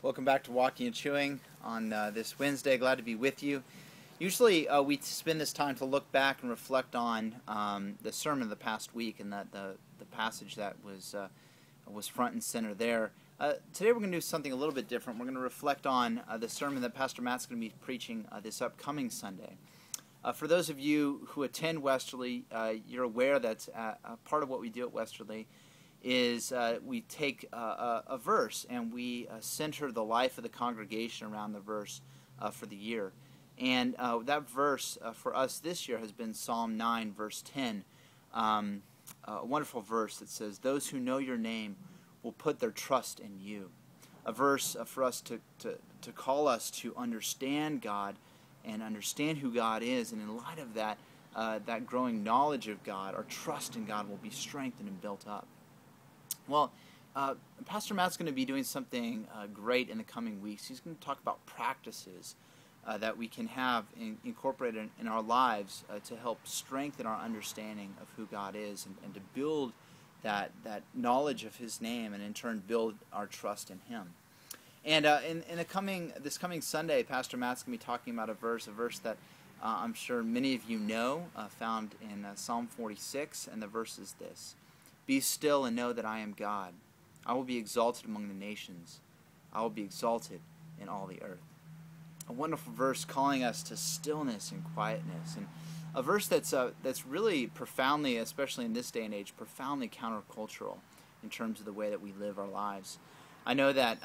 Welcome back to Walking and Chewing on this Wednesday. Glad to be with you. Usually we spend this time to look back and reflect on the sermon of the past week and the passage that was front and center there. Today we're going to do something a little bit different. We're going to reflect on the sermon that Pastor Matt's going to be preaching this upcoming Sunday. For those of you who attend Westerly, you're aware that part of what we do at Westerly is we take a verse and we center the life of the congregation around the verse for the year. And that verse for us this year has been Psalm 9, verse 10, a wonderful verse that says, "Those who know your name will put their trust in you." A verse for us to call us to understand God and understand who God is. And in light of that, that growing knowledge of God, our trust in God will be strengthened and built up. Well, Pastor Matt's going to be doing something great in the coming weeks. He's going to talk about practices that we can have incorporated in our lives to help strengthen our understanding of who God is and to build that knowledge of His name and in turn build our trust in Him. And in this coming Sunday, Pastor Matt's going to be talking about a verse that I'm sure many of you know, found in Psalm 46, and the verse is this: "Be still and know that I am God. I will be exalted among the nations. I will be exalted in all the earth." A wonderful verse calling us to stillness and quietness, and a verse that's really profoundly, especially in this day and age, profoundly countercultural in terms of the way that we live our lives. I know that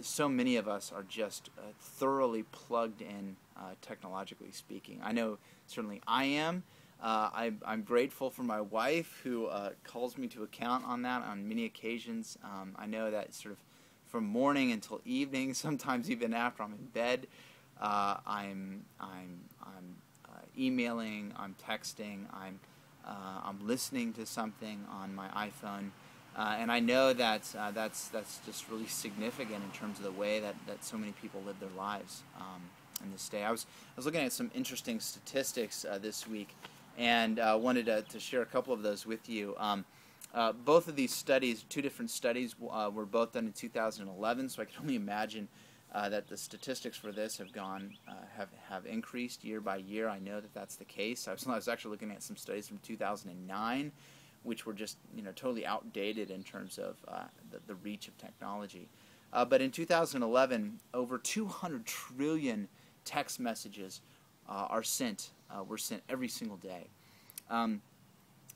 so many of us are just thoroughly plugged in, technologically speaking. I know certainly I am. I'm grateful for my wife who calls me to account on that on many occasions. I know that sort of from morning until evening, sometimes even after I'm in bed, I'm emailing, I'm texting, I'm listening to something on my iPhone, and I know that that's just really significant in terms of the way that so many people live their lives in this day. I was looking at some interesting statistics this week, and wanted to share a couple of those with you. Both of these studies, two different studies, were both done in 2011, so I can only imagine that the statistics for this have increased year by year. I know that that's the case. I was actually looking at some studies from 2009, which were just totally outdated in terms of the reach of technology. But in 2011, over 200 trillion text messages were sent every single day.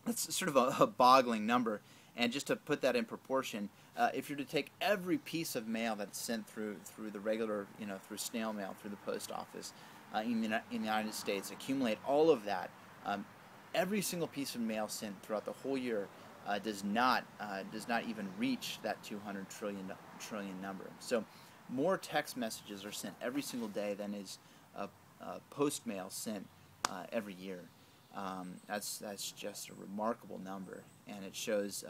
That's sort of a boggling number. And just to put that in proportion, if you're to take every piece of mail that's sent through the regular, through snail mail, through the post office in the United States, accumulate all of that, every single piece of mail sent throughout the whole year does not even reach that 200 trillion number. So more text messages are sent every single day than is post mail sent every year. That's just a remarkable number, and it shows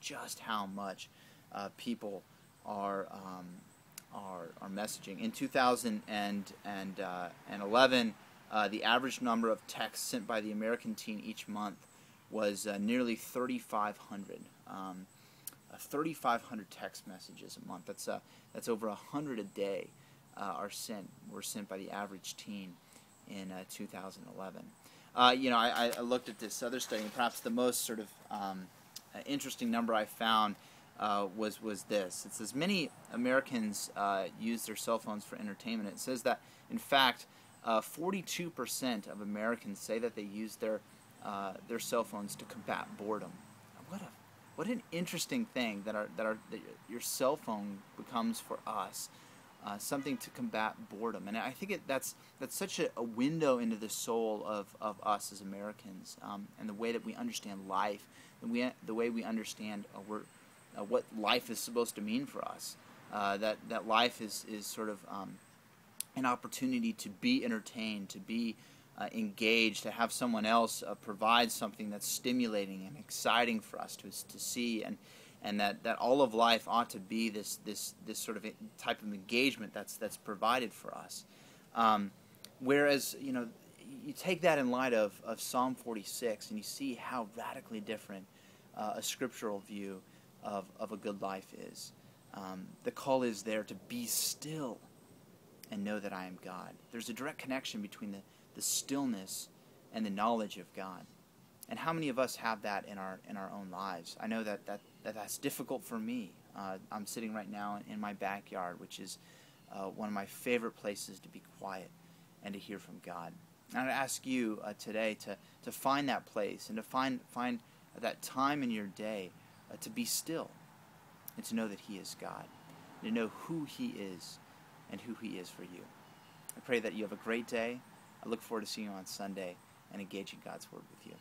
just how much people are messaging. In 2011, the average number of texts sent by the American teen each month was nearly 3,500. 3,500 text messages a month. That's over 100 a day were sent by the average teen in 2011. I looked at this other study, and perhaps the most sort of interesting number I found was this. It says many Americans use their cell phones for entertainment. It says that, in fact, 42% of Americans say that they use their cell phones to combat boredom. What an interesting thing that your cell phone becomes for us. Something to combat boredom, and I think that's such a window into the soul of us as Americans, and the way that we understand life, and the way we understand what life is supposed to mean for us. That life is sort of an opportunity to be entertained, to be engaged, to have someone else provide something that's stimulating and exciting for us to see, and that all of life ought to be this sort of type of engagement that's provided for us. Whereas you take that in light of Psalm 46, and you see how radically different a scriptural view of a good life is. the call is there to be still and know that I am God. There's a direct connection between the stillness and the knowledge of God. And how many of us have that in our own lives? I know that's difficult for me. I'm sitting right now in my backyard, which is one of my favorite places to be quiet and to hear from God. And I'd ask you today to find that place and to find that time in your day to be still and to know that He is God, and to know who He is and who He is for you. I pray that you have a great day. I look forward to seeing you on Sunday and engaging God's Word with you.